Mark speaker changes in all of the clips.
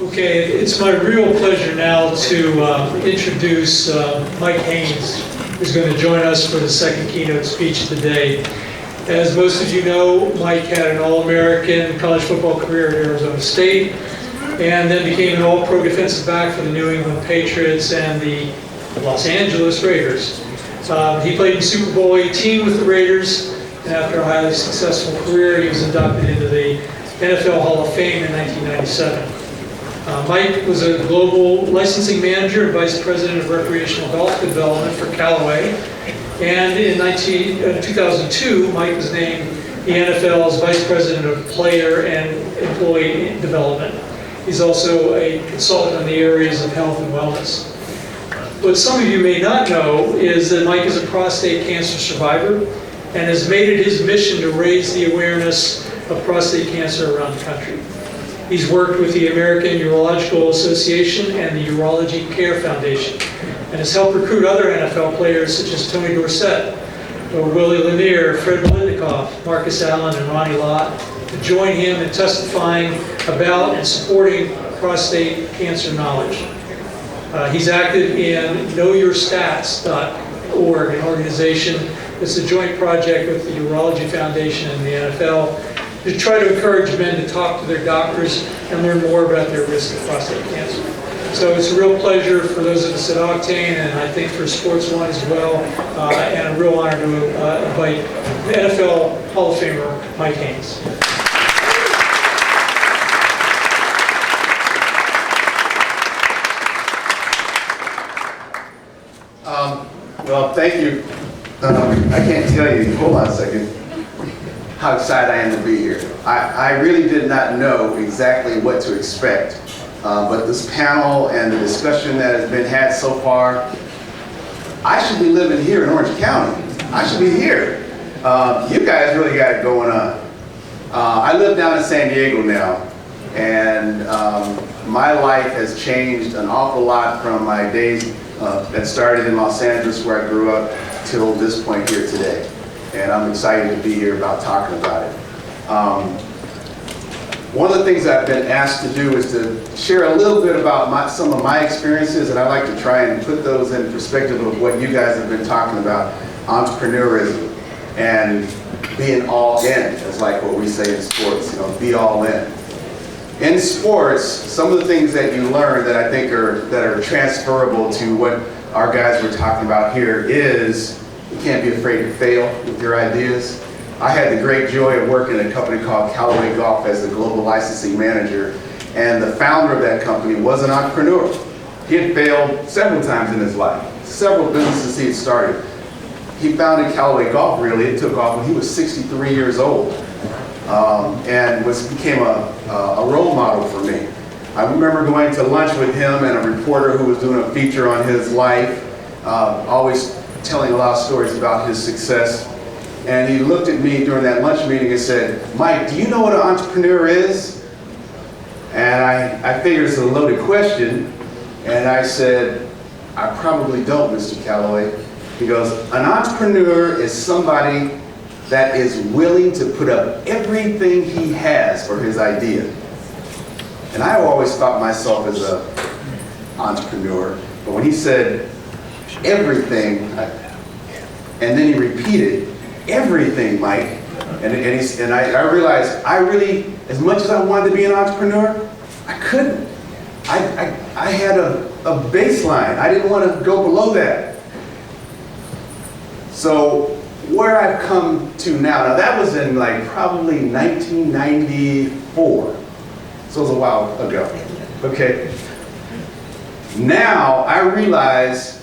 Speaker 1: Okay, it's my real pleasure now to introduce Mike Haynes, who's going to join us for the second keynote speech of the day. As most of you know, Mike had an All-American college football career at Arizona State, and then became an All-Pro defensive back for the New England Patriots and the Los Angeles Raiders. He played in Super Bowl 18 with the Raiders, and after a highly successful career, he was inducted into the NFL Hall of Fame in 1997. Mike was a global licensing manager and vice president of recreational golf development for Callaway. And in 2002, Mike was named the NFL's vice president of player and employee development. He's also a consultant in the areas of health and wellness. What some of you may not know is that Mike is a prostate cancer survivor and has made it his mission to raise the awareness of prostate cancer around the country. He's worked with the American Urological Association and the Urology Care Foundation, and has helped recruit other NFL players such as Tony Dorsett, Willie Lanier, Fred Melindikoff, Marcus Allen, and Ronnie Lott to join him in testifying about and supporting prostate cancer knowledge. He's active in KnowYourStats.org, an organization that's a joint project with the Urology Foundation and the NFL to try to encourage men to talk to their doctors and learn more about their risk of prostate cancer. So it's a real pleasure for those of us at OCTANE, and I think for Sports One as well, and a real honor to invite the NFL Hall of Famer, Mike Haynes.
Speaker 2: Well, thank you. I can't tell you, hold on a second, how excited I am to be here. I really did not know exactly what to expect, but this panel and the discussion that has been had so far, I should be living here in Orange County. I should be here. You guys really got it going on. I live down in San Diego now, and my life has changed an awful lot from my days that started in Los Angeles, where I grew up, till this point here today. And I'm excited to be here about talking about it. One of the things I've been asked to do is to share a little bit about some of my experiences, and I like to try and put those in perspective of what you guys have been talking about, entrepreneurism and being all in, is like what we say in sports, you know, be all in. In sports, some of the things that you learn that I think are transferable to what our guys were talking about here is you can't be afraid to fail with your ideas. I had the great joy of working at a company called Callaway Golf as the global licensing manager, and the founder of that company was an entrepreneur. He had failed several times in his life, several businesses he had started. He founded Callaway Golf, really. It took off when he was 63 years old, and became a role model for me. I remember going to lunch with him and a reporter who was doing a feature on his life, always telling a lot of stories about his success. And he looked at me during that lunch meeting and said, "Mike, do you know what an entrepreneur is?" And I figured it's a loaded question. And I said, "I probably don't, Mr. Callaway." He goes, "An entrepreneur is somebody that is willing to put up everything he has for his idea." And I always thought myself as an entrepreneur, but when he said everything, and then he repeated, "Everything, Mike," and I realized I really, as much as I wanted to be an entrepreneur, I couldn't. I had a baseline. I didn't want to go below that. So where I've come to now that was in like probably 1994. So it was a while ago, okay? Now I realize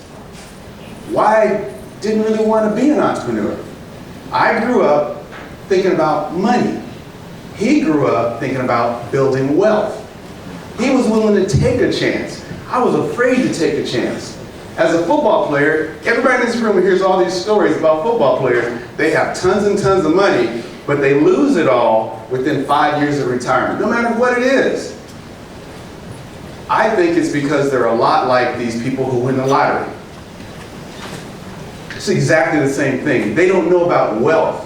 Speaker 2: why I didn't really want to be an entrepreneur. I grew up thinking about money. He grew up thinking about building wealth. He was willing to take a chance. I was afraid to take a chance. As a football player, everybody in this room hears all these stories about football players. They have tons and tons of money, but they lose it all within 5 years of retirement, no matter what it is. I think it's because they're a lot like these people who win the lottery. It's exactly the same thing. They don't know about wealth.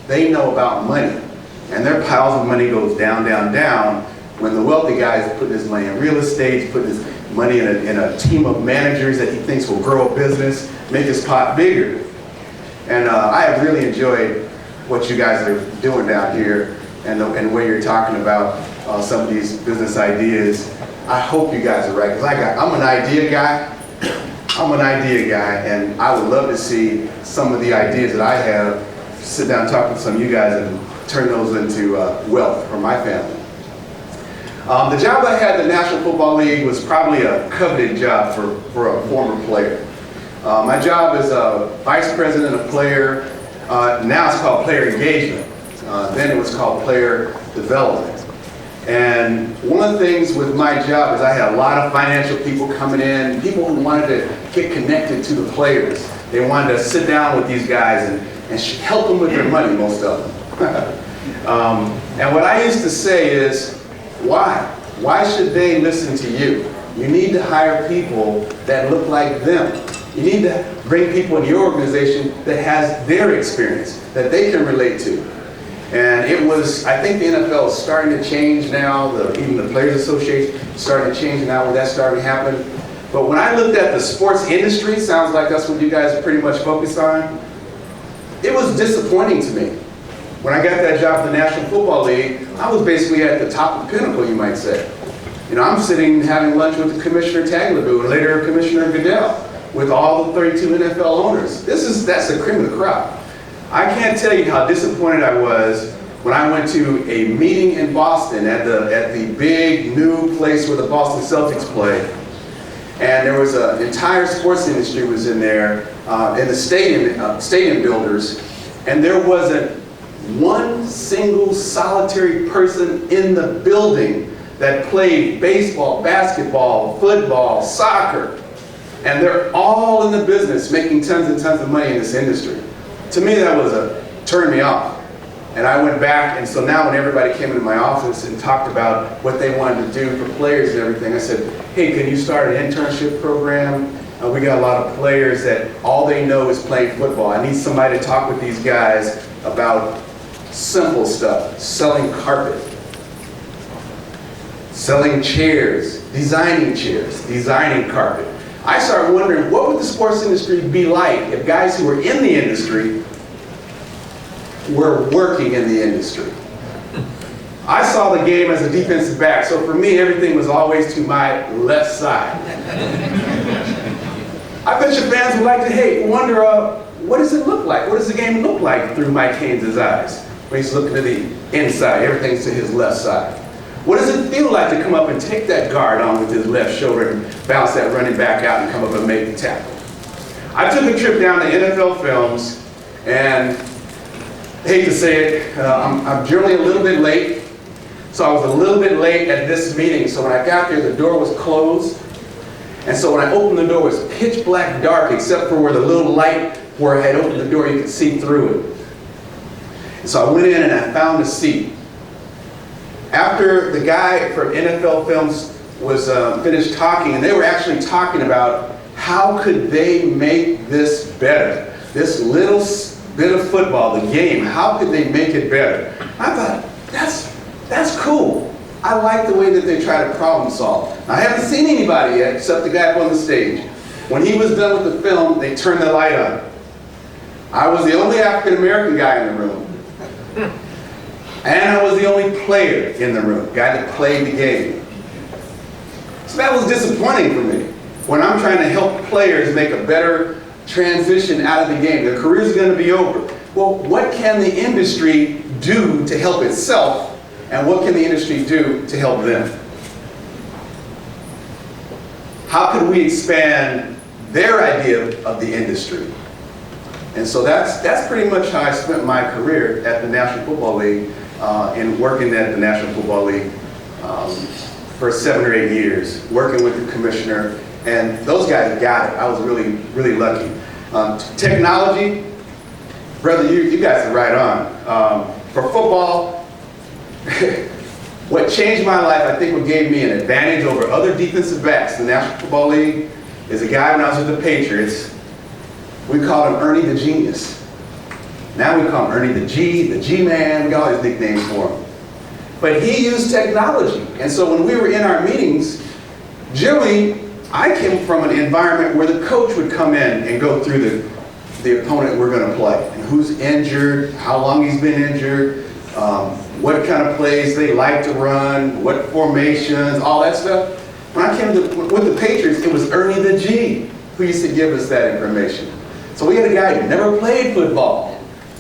Speaker 2: They know about money. And their piles of money goes down, down, down when the wealthy guy is putting his money in real estate, putting his money in a team of managers that he thinks will grow a business, make his pot bigger. And I have really enjoyed what you guys are doing down here and the way you're talking about some of these business ideas. I hope you guys are right, because I'm an idea guy. And I would love to see some of the ideas that I have, sit down and talk with some of you guys and turn those into wealth for my family. The job I had at the National Football League was probably a coveted job for a former player. My job is vice president of player, now it's called player engagement. Then it was called player development. And one of the things with my job is I had a lot of financial people coming in, people who wanted to get connected to the players. They wanted to sit down with these guys and help them with their money, most of them. And what I used to say is, why? Why should they listen to you? You need to hire people that look like them. You need to bring people in your organization that has their experience, that they can relate to. And it was, I think the NFL is starting to change now, even the Players Association is starting to change now when that's starting to happen. But when I looked at the sports industry, sounds like that's what you guys are pretty much focused on, it was disappointing to me. When I got that job at the National Football League, I was basically at the top of the pinnacle, you might say. You know, I'm sitting having lunch with Commissioner Tagliabue and later Commissioner Goodell with all the 32 NFL owners. That's the cream of the crop. I can't tell you how disappointed I was when I went to a meeting in Boston at the big new place where the Boston Celtics play. And there was an entire sports industry was in there, in the stadium builders, and there wasn't one single solitary person in the building that played baseball, basketball, football, soccer. And they're all in the business making tons and tons of money in this industry. To me, that was turned me off. And I went back, and so now when everybody came into my office and talked about what they wanted to do for players and everything, I said, hey, can you start an internship program? We got a lot of players that all they know is playing football. I need somebody to talk with these guys about simple stuff, selling carpet, selling chairs, designing carpet. I started wondering, what would the sports industry be like if guys who were in the industry were working in the industry? I saw the game as a defensive back, so for me, everything was always to my left side. I bet your fans would like to wonder, what does it look like? What does the game look like through Mike Haynes' eyes? When he's looking to the inside, everything's to his left side. What does it feel like to come up and take that guard on with his left shoulder and bounce that running back out and come up and make the tackle? I took a trip down to NFL Films, and I hate to say it, I'm generally a little bit late. So I was a little bit late at this meeting. So when I got there, the door was closed. And so when I opened the door, it was pitch black dark, except for where the little light where I had opened the door, you could see through it. And so I went in and I found a seat. After the guy from NFL Films was finished talking, and they were actually talking about how could they make this better? This little bit of football, the game, how could they make it better? I thought, that's cool. I like the way that they try to problem solve. Now, I haven't seen anybody yet except the guy up on the stage. When he was done with the film, they turned the light on. I was the only African American guy in the room. And I was the only player in the room, guy that played the game. So that was disappointing for me. When I'm trying to help players make a better transition out of the game, their career's going to be over. Well, what can the industry do to help itself, and what can the industry do to help them? How can we expand their idea of the industry? And so that's pretty much how I spent my career at the National Football League, and working at the National Football League for 7 or 8 years, working with the commissioner, and those guys got it. I was really, really lucky. Technology, brother, you guys are right on. For football, what changed my life, I think what gave me an advantage over other defensive backs in the National Football League is a guy when I was with the Patriots, we called him Ernie the Genius. Now we call him Ernie the G-Man, we got all these nicknames for him. But he used technology. And so when we were in our meetings, generally, I came from an environment where the coach would come in and go through the opponent we're going to play, and who's injured, how long he's been injured, what kind of plays they like to run, what formations, all that stuff. When I came with the Patriots, it was Ernie the G who used to give us that information. So we had a guy who never played football,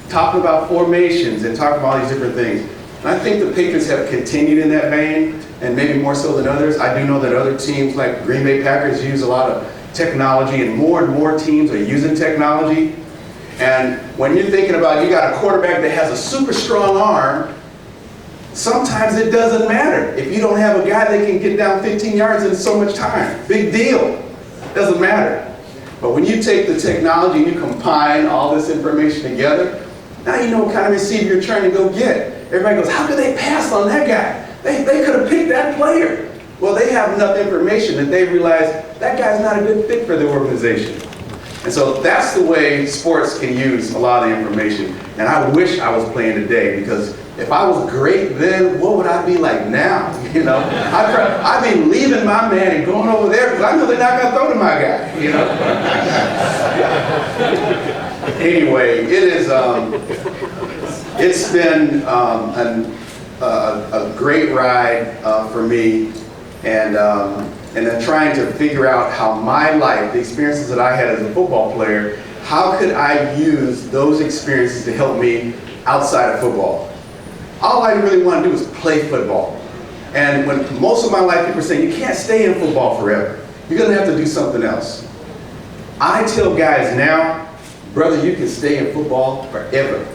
Speaker 2: talking about formations and talking about all these different things. And I think the Patriots have continued in that vein, and maybe more so than others. I do know that other teams like Green Bay Packers use a lot of technology, and more teams are using technology. And when you're thinking about you got a quarterback that has a super strong arm, sometimes it doesn't matter if you don't have a guy that can get down 15 yards in so much time. Big deal. Doesn't matter. But when you take the technology and you combine all this information together, now you know what kind of receiver you're trying to go get. Everybody goes, how could they pass on that guy? They could have picked that player. Well, they have enough information that they realize that guy's not a good fit for the organization. And so that's the way sports can use a lot of the information. And I wish I was playing today, because if I was great then, what would I be like now? You know, I'd be leaving my man and going over there because I know they're not going to throw to my guy. You know. Anyway, it is. It's been a great ride for me, and then trying to figure out how my life, the experiences that I had as a football player, how could I use those experiences to help me outside of football? All I really want to do is play football. And when most of my life people say, you can't stay in football forever. You're going to have to do something else. I tell guys now, brother, you can stay in football forever.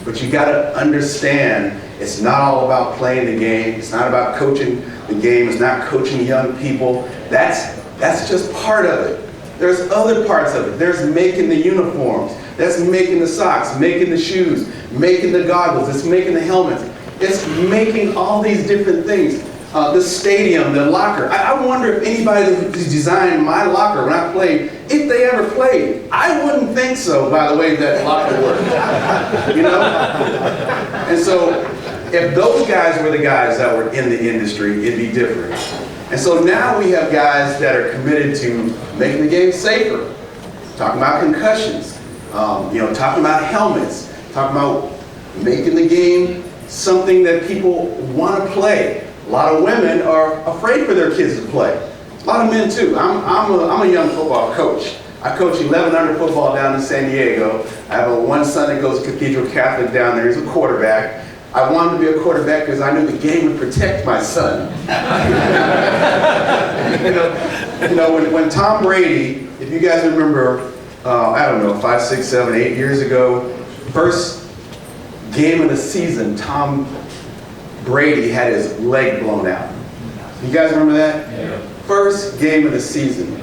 Speaker 2: But you got to understand, it's not all about playing the game. It's not about coaching the game. It's not coaching young people. That's just part of it. There's other parts of it. There's making the uniforms. That's making the socks, making the shoes, making the goggles. It's making the helmets. It's making all these different things. The stadium, the locker. I wonder if anybody who designed my locker when I played, if they ever played. I wouldn't think so, by the way that locker worked. You know? And so, if those guys were the guys that were in the industry, it'd be different. And so now we have guys that are committed to making the game safer, talking about concussions, talking about helmets, talking about making the game something that people want to play. A lot of women are afraid for their kids to play. A lot of men too. I'm a young football coach. I coach 11 under football down in San Diego. I have one son that goes to Cathedral Catholic down there. He's a quarterback. I wanted to be a quarterback because I knew the game would protect my son. When Tom Brady, if you guys remember, I don't know, 5, 6, 7, 8 years ago, first game of the season, Tom Brady had his leg blown out. You guys remember that? Yeah. First game of the season.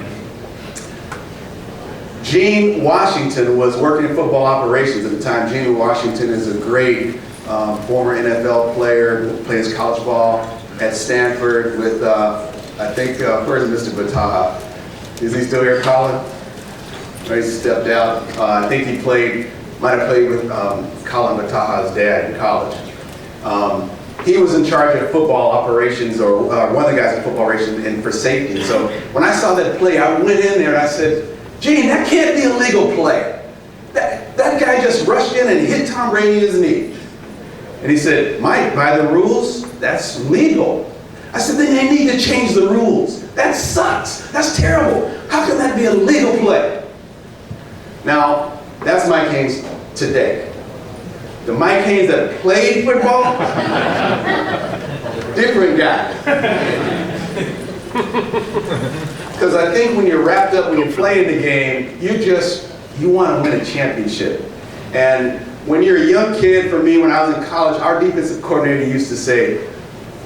Speaker 2: Gene Washington was working in football operations at the time. Gene Washington is a great former NFL player who plays college ball at Stanford with, I think, where's Mr. Bataha? Is he still here, Colin? Or he's stepped out. I think he might have played with Colin Bataha's dad in college. He was in charge of football operations, or one of the guys in football operations, and for safety. So when I saw that play, I went in there and I said, Gene, that can't be a legal play. That guy just rushed in and hit Tom Brady in his knee. And he said, Mike, by the rules, that's legal. I said, then they need to change the rules. That sucks. That's terrible. How can that be a legal play? Now, that's Mike Haynes today. The Mike Haynes that played football, different guy. Because I think when you're wrapped up, when you're playing the game, you want to win a championship. And when you're a young kid, for me, when I was in college, our defensive coordinator used to say,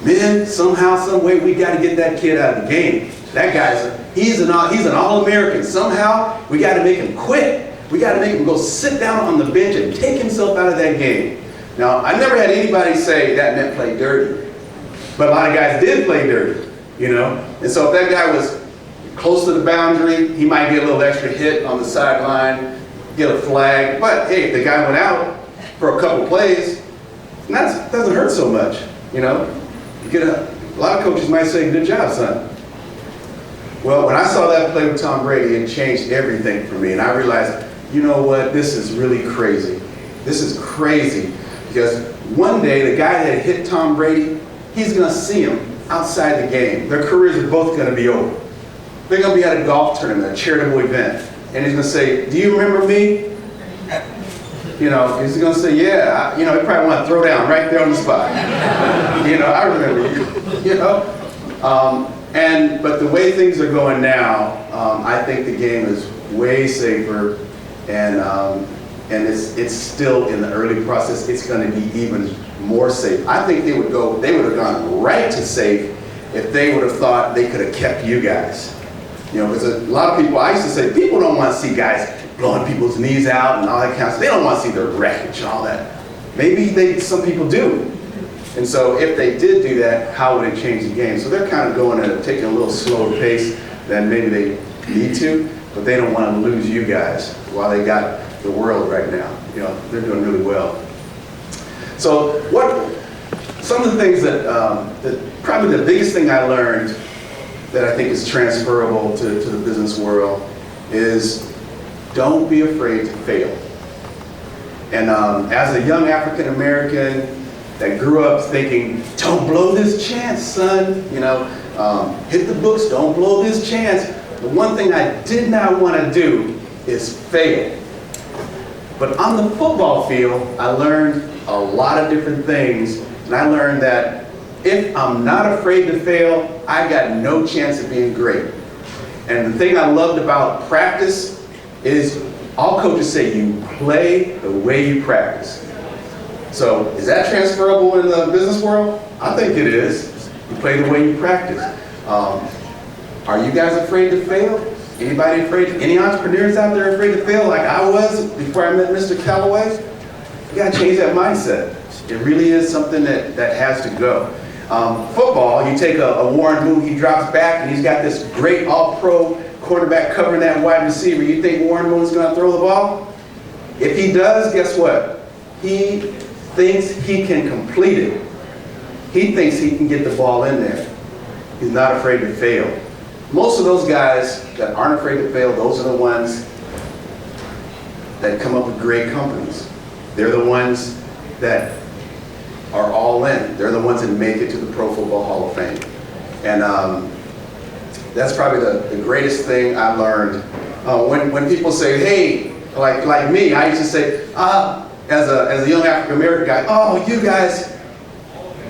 Speaker 2: man, somehow, some way, we got to get that kid out of the game. That he's an All-American. Somehow, we got to make him quit. We got to make him go sit down on the bench and take himself out of that game. Now, I never had anybody say that meant play dirty. But a lot of guys did play dirty, you know? And so if that guy was close to the boundary, he might get a little extra hit on the sideline, get a flag. But hey, if the guy went out for a couple plays, that doesn't hurt so much. You know, you get a lot of coaches might say, good job, son. Well, when I saw that play with Tom Brady, it changed everything for me. And I realized, you know what, this is really crazy. This is crazy. Because one day, the guy that hit Tom Brady, he's going to see him outside the game. Their careers are both going to be over. They're going to be at a golf tournament, a charitable event. And he's going to say, do you remember me? You know, he's going to say, yeah. You know, he probably want to throw down right there on the spot. You know, I remember you. You know? But the way things are going now, I think the game is way safer, and it's still in the early process. It's going to be even more safe. I think they would have gone right to safe if they would have thought they could have kept you guys. You know, because a lot of people, I used to say, people don't want to see guys blowing people's knees out and all that kind of stuff. They don't want to see their wreckage and all that. Maybe some people do. And so if they did do that, how would it change the game? So they're kind of taking a little slower pace than maybe they need to, but they don't want to lose you guys while they got the world right now. You know, they're doing really well. So some of the things that probably the biggest thing I learned that I think is transferable to the business world is don't be afraid to fail. And as a young African American that grew up thinking, don't blow this chance, son. You know, hit the books, don't blow this chance. The one thing I did not want to do is fail. But on the football field, I learned a lot of different things. And I learned that if I'm not afraid to fail, I got no chance of being great. And the thing I loved about practice is all coaches say you play the way you practice. So is that transferable in the business world? I think it is. You play the way you practice. Are you guys afraid to fail? Anybody afraid? Any entrepreneurs out there afraid to fail like I was before I met Mr. Calloway? You gotta change that mindset. It really is something that has to go. Football, you take a Warren Moon, he drops back and he's got this great all-pro quarterback covering that wide receiver. You think Warren Moon's gonna throw the ball? If he does, guess what? He thinks he can complete it. He thinks he can get the ball in there. He's not afraid to fail. Most of those guys that aren't afraid to fail, those are the ones that come up with great companies. They're the ones that are all in. They're the ones that make it to the Pro Football Hall of Fame. And that's probably the greatest thing I learned. When people say, hey, like me, I used to say, as a young African American guy, oh, you guys,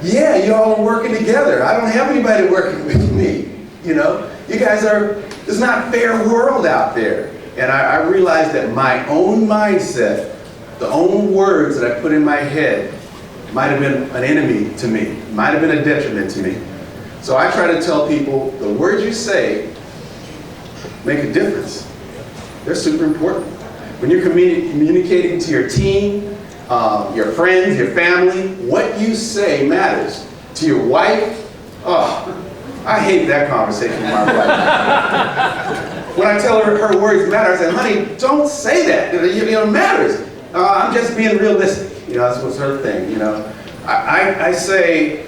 Speaker 2: yeah, you all are working together. I don't have anybody working with me. You know, you guys it's not a fair world out there. And I realized that my own mindset, the own words that I put in my head, might have been an enemy to me, might have been a detriment to me. So I try to tell people the words you say make a difference. They're super important. When you're communicating to your team, your friends, your family, what you say matters. To your wife, oh, I hate that conversation with my wife. When I tell her her words matter, I say, honey, don't say that. You know, it matters. I'm just being realistic. You know, that's what's her thing, you know. I say,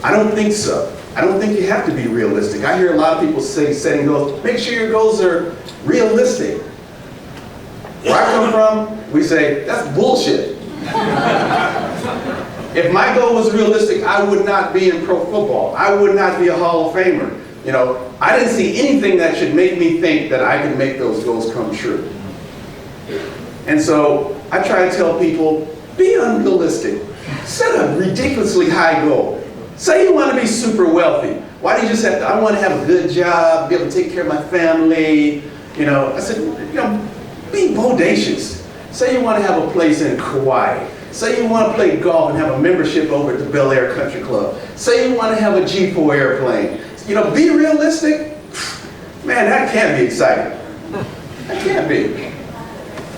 Speaker 2: I don't think so. I don't think you have to be realistic. I hear a lot of people say setting goals, make sure your goals are realistic. Where I come from, we say, that's bullshit. If my goal was realistic, I would not be in pro football. I would not be a Hall of Famer. You know, I didn't see anything that should make me think that I could make those goals come true. And so I try to tell people, be unrealistic. Set a ridiculously high goal. Say you want to be super wealthy. Why do you just have to, I want to have a good job, be able to take care of my family. You know, I said, you know, be bodacious. Say you want to have a place in Kauai. Say you want to play golf and have a membership over at the Bel Air Country Club. Say you want to have a G4 airplane. You know, be realistic. Man, that can't be exciting. That can't be.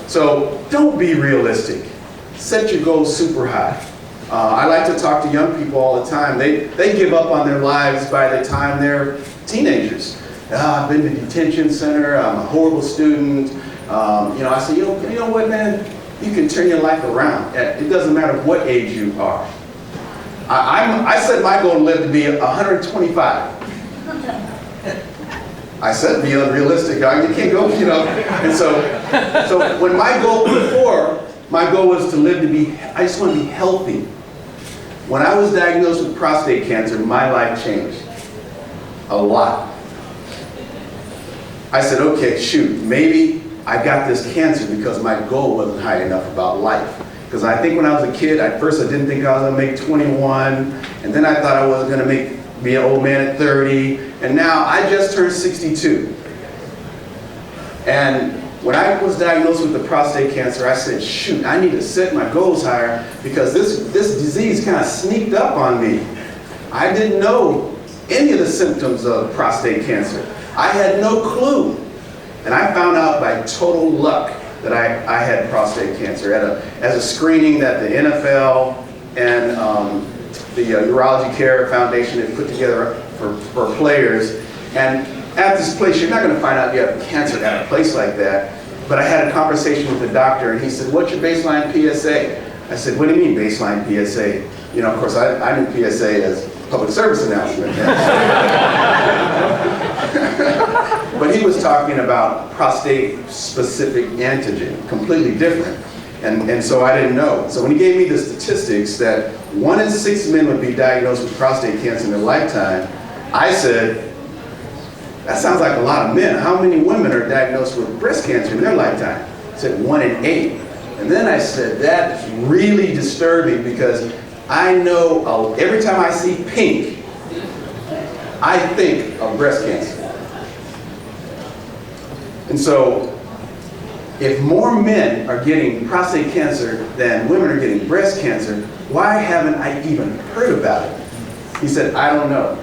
Speaker 2: So don't be realistic. Set your goals super high. I like to talk to young people all the time. They give up on their lives by the time they're teenagers. I've been to detention center. I'm a horrible student. You know, I say, you know what, man? you can turn your life around. It doesn't matter what age you are. I set my goal to live to be 125. I said be unrealistic. You can't go, you know. And so when my goal before, my goal was to live to be, I just want to be healthy. When I was diagnosed with prostate cancer, my life changed a lot. I said, okay, shoot, maybe I got this cancer because my goal wasn't high enough about life. Because I think when I was a kid, at first I didn't think I was going to make 21, and then I thought I wasn't going to be an old man at 30, and now I just turned 62. And when I was diagnosed with the prostate cancer, I said, shoot, I need to set my goals higher because this disease kind of sneaked up on me. I didn't know any of the symptoms of prostate cancer. I had no clue. And I found out by total luck that I had prostate cancer as a screening that the NFL and the Urology Care Foundation had put together for players. And at this place, you're not going to find out you have cancer at a place like that. But I had a conversation with the doctor, and he said, what's your baseline PSA? I said, what do you mean baseline PSA? You know, of course, I knew PSA as public service announcement. But he was talking about prostate-specific antigen, completely different. And so I didn't know. So when he gave me the statistics that 1 in 6 men would be diagnosed with prostate cancer in their lifetime, I said, that sounds like a lot of men. How many women are diagnosed with breast cancer in their lifetime? I said 1 in 8. And then I said, that's really disturbing because I know every time I see pink, I think of breast cancer. And so, if more men are getting prostate cancer than women are getting breast cancer, why haven't I even heard about it? He said, I don't know.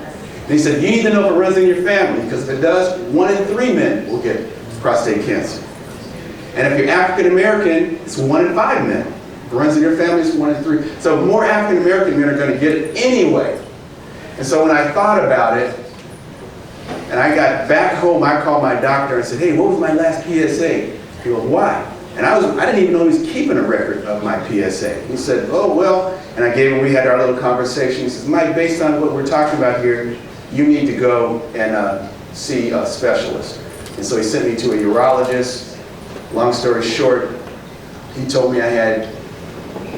Speaker 2: And he said, you need to know if it runs in your family, because if it does, 1 in 3 men will get prostate cancer. And if you're African American, it's 1 in 5 men. If it runs in your family, it's 1 in 3. So more African American men are going to get it anyway. And so when I thought about it, and I got back home, I called my doctor and said, hey, what was my last PSA? He goes, why? And I didn't even know he was keeping a record of my PSA. He said, oh, well, and I gave him, we had our little conversation. He says, Mike, based on what we're talking about here, you need to go and see a specialist. And so he sent me to a urologist. Long story short, he told me I had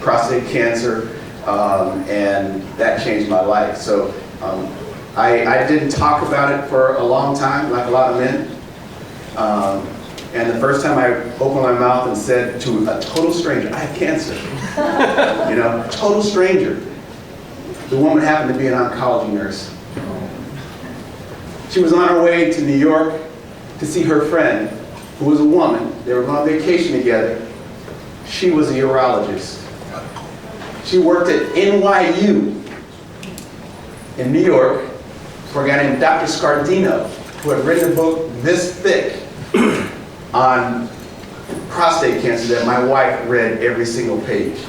Speaker 2: prostate cancer, and that changed my life. So I didn't talk about it for a long time, like a lot of men. And the first time I opened my mouth and said to a total stranger, I have cancer. You know, total stranger. The woman happened to be an oncology nurse. She was on her way to New York to see her friend, who was a woman. They were on vacation together. She was a urologist. She worked at NYU in New York for a guy named Dr. Scardino, who had written a book this thick on prostate cancer that my wife read every single page.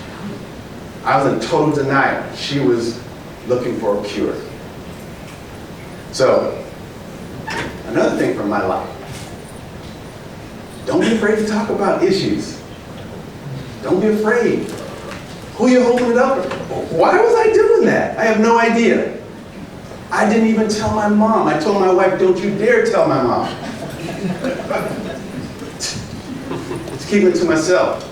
Speaker 2: I was in total denial. She was looking for a cure. So, another thing from my life. Don't be afraid to talk about issues. Don't be afraid. Who are you holding it up? Why was I doing that? I have no idea. I didn't even tell my mom. I told my wife, don't you dare tell my mom. Just keep it to myself.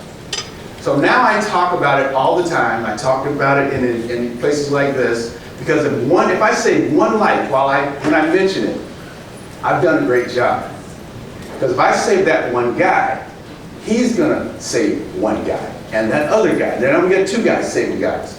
Speaker 2: So now I talk about it all the time. I talk about it in places like this, because if I save one life when I mention it, I've done a great job. Because if I save that one guy, he's gonna save one guy, and that other guy. Then I'm gonna get 2 guys saving guys.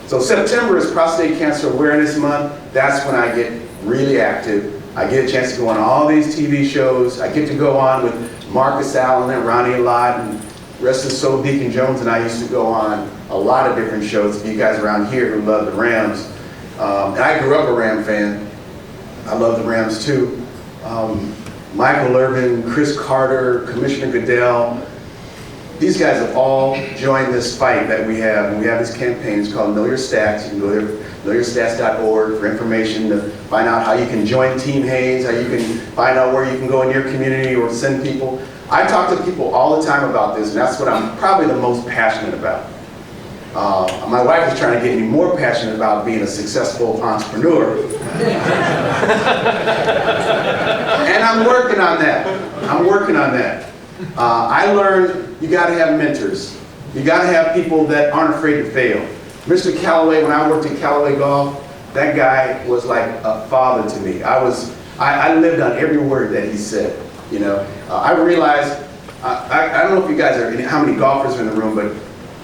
Speaker 2: So September is Prostate Cancer Awareness Month. That's when I get really active. I get a chance to go on all these TV shows. I get to go on with Marcus Allen and Ronnie Lott and rest of Soul Deacon Jones, and I used to go on a lot of different shows. You guys around here who love the Rams. And I grew up a Ram fan. I love the Rams too. Michael Irvin, Chris Carter, Commissioner Goodell. These guys have all joined this fight that we have. And we have this campaign. It's called Know Your Stats. You can go there, knowyourstats.org, for information to find out how you can join Team Haynes, how you can find out where you can go in your community or send people. I talk to people all the time about this, and that's what I'm probably the most passionate about. My wife is trying to get me more passionate about being a successful entrepreneur. And I'm working on that. I learned you got to have mentors. You got to have people that aren't afraid to fail. Mr. Callaway, when I worked at Callaway Golf, that guy was like a father to me. I lived on every word that he said. You know, I realized, I don't know if you guys are, how many golfers are in the room, but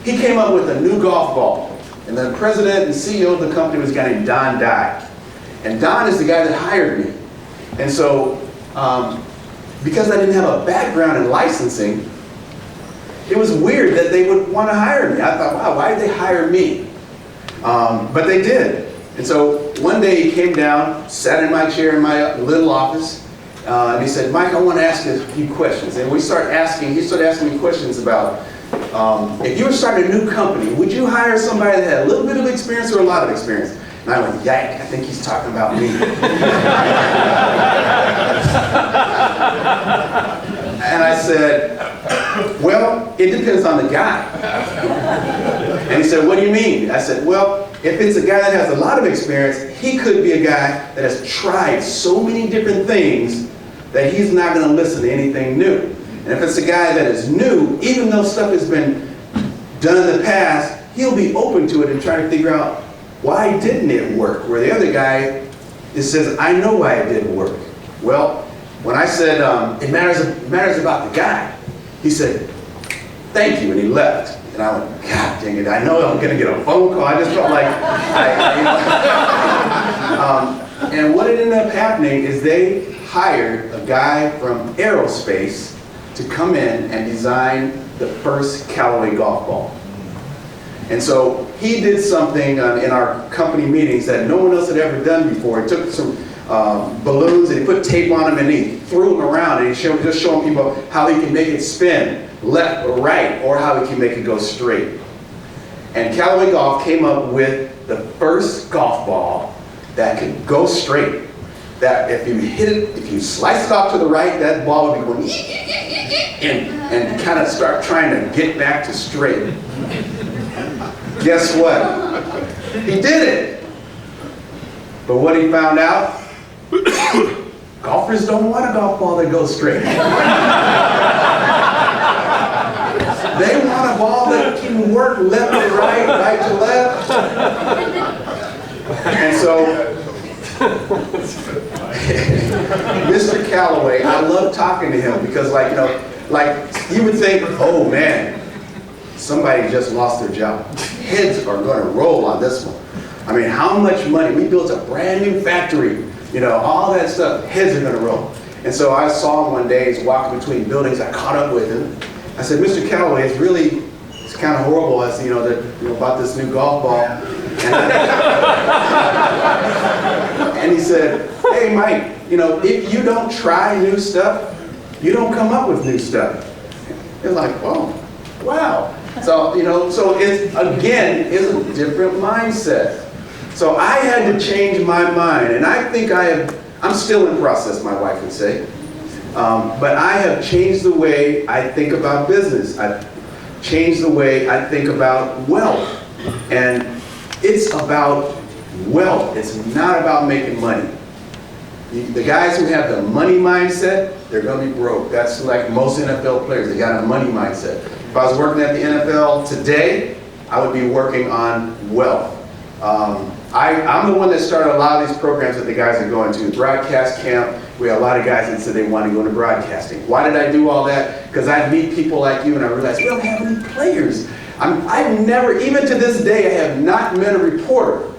Speaker 2: he came up with a new golf ball. And the president and CEO of the company was a guy named Don Dye. And Don is the guy that hired me. And so, because I didn't have a background in licensing, it was weird that they would want to hire me. I thought, wow, why did they hire me? But they did. And so one day he came down, sat in my chair in my little office, and he said, Mike, I want to ask you a few questions. And he started asking me questions about, if you were starting a new company, would you hire somebody that had a little bit of experience or a lot of experience? And I went, yank, I think he's talking about me. And I said, well, it depends on the guy. And he said, what do you mean? I said, well, if it's a guy that has a lot of experience, he could be a guy that has tried so many different things that he's not going to listen to anything new. And if it's a guy that is new, even though stuff has been done in the past, he'll be open to it and try to figure out why didn't it work? Where the other guy says, I know why it didn't work. Well, when I said it matters about the guy, he said, thank you, and he left. And I went, God dang it, I know I'm going to get a phone call. I just felt like, and what ended up happening is they hired a guy from aerospace to come in and design the first Callaway golf ball. And so he did something in our company meetings that no one else had ever done before. He took some balloons and he put tape on them and he threw them around and he just showing people how he can make it spin left or right, or how he can make it go straight. And Callaway Golf came up with the first golf ball that could go straight. That if you hit it, if you slice it off to the right, that ball would be going and kind of start trying to get back to straight. Guess what? He did it. But what he found out, golfers don't want a golf ball that goes straight. They want a ball that can work left to right, right to left. And so, Mr. Callaway, I love talking to him because, like, you know, like you would think, oh man, somebody just lost their job. Heads are going to roll on this one. I mean, how much money? We built a brand new factory, you know, all that stuff. Heads are going to roll. And so I saw him one day, he's walking between buildings. I caught up with him. I said, Mr. Callaway, it's kind of horrible, as you know, about this new golf ball. And he said, hey, Mike, you know, if you don't try new stuff, you don't come up with new stuff. It's like, oh, wow. So, you know, so it's, again, it's a different mindset. So I had to change my mind, and I think I'm still in process, my wife would say. But I have changed the way I think about business. I've changed the way I think about wealth. And it's about wealth. It's not about making money. The guys who have the money mindset, they're going to be broke. That's like most NFL players. They got a money mindset. If I was working at the NFL today, I would be working on wealth. I'm the one that started a lot of these programs that the guys are going to. Broadcast camp, we have a lot of guys that said they want to go into broadcasting. Why did I do all that? Because I meet people like you and I realize we don't have any players. I've never, even to this day, I have not met a reporter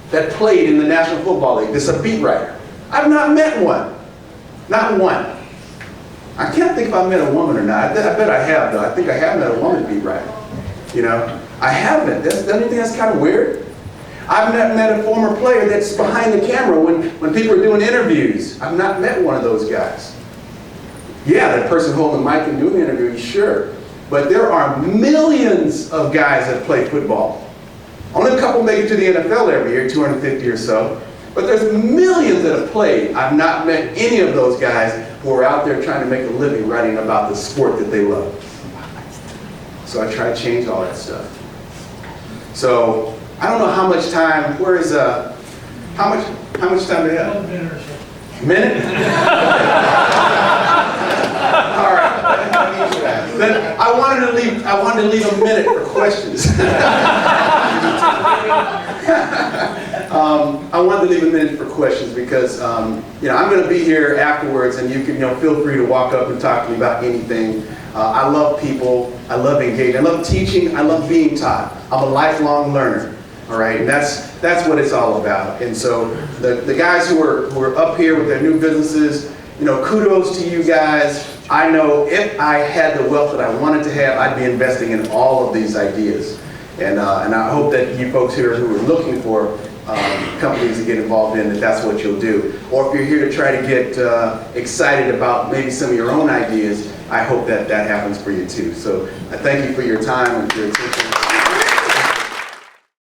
Speaker 2: that played in the National Football League. This is a beat writer. I've not met one. Not one. I can't think if I met a woman or not. I bet I have, though. I think I have met a woman beat writer. You know, I haven't. Don't you think that's kind of weird? I've not met a former player that's behind the camera when people are doing interviews. I've not met one of those guys. Yeah, that person holding the mic and doing the interview, sure. But there are millions of guys that play football. Only a couple make it to the NFL every year, 250 or so. But there's millions that have played. I've not met any of those guys who are out there trying to make a living writing about the sport that they love. So I try to change all that stuff. So I don't know how much time, how much time do we have?
Speaker 1: 1 minute or so.
Speaker 2: Minute? All right. Then I wanted to leave a minute for questions. I wanted to leave a minute for questions because I'm going to be here afterwards, and you can feel free to walk up and talk to me about anything. I love people. I love engaging. I love teaching. I love being taught. I'm a lifelong learner. All right, and that's what it's all about. And so the guys who are up here with their new businesses, kudos to you guys. I know if I had the wealth that I wanted to have, I'd be investing in all of these ideas. And I hope that you folks here who are looking for companies to get involved in, that's what you'll do. Or if you're here to try to get excited about maybe some of your own ideas, I hope that happens for you too. So I thank you for your time and your attention.